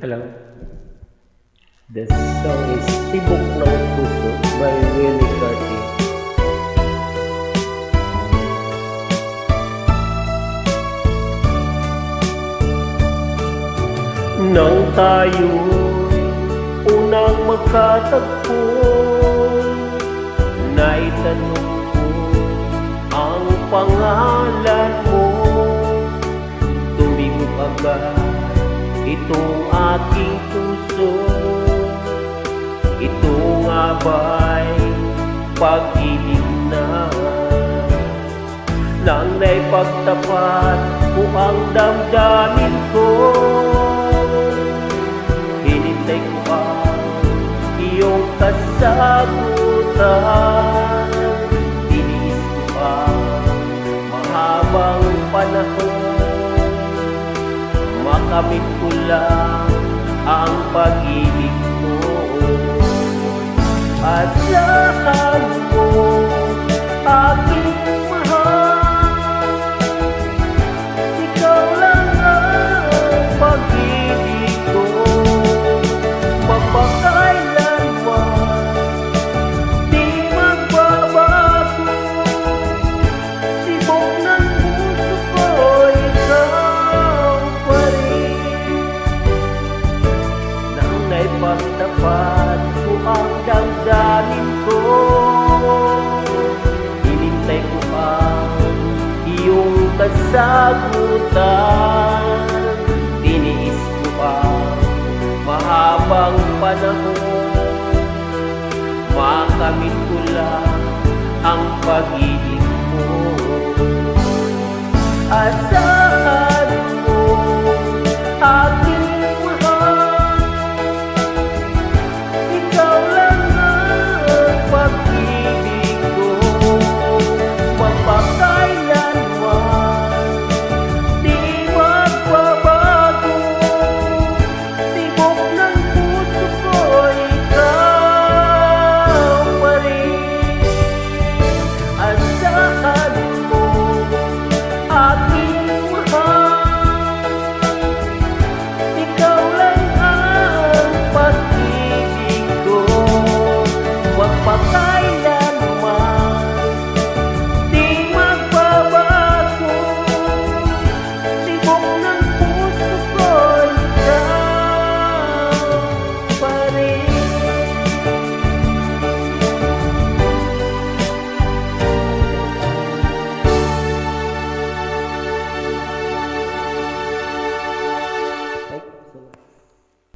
Hello. The song is Tibok ng Puso by Willie Carty. Nang tayo'y unang magkatagpo, naitanong ko ang pangalan mo. Tumigok agad itong aking puso. Ito nga ba'y pag-ibig na? Nang naipagtapat ko ang damdamin ko, hinintay ko ang iyong kasagutan. Tiniis ko ang mahabang panahon, makamit ko lang ang pag-ibig mo. Asahan mo, aking mahal, ikaw lang ang pag-ibig ko. Magpakailanman di magbabago, tibok ng puso ko, ikaw pa rin. Nang naipagtapat ko ang damdamin ko, hinintay ko ang iyong kasagutan. Tiniis ko ang mahabang panahon, makamit ko lang ang pag-ibig mo. Asa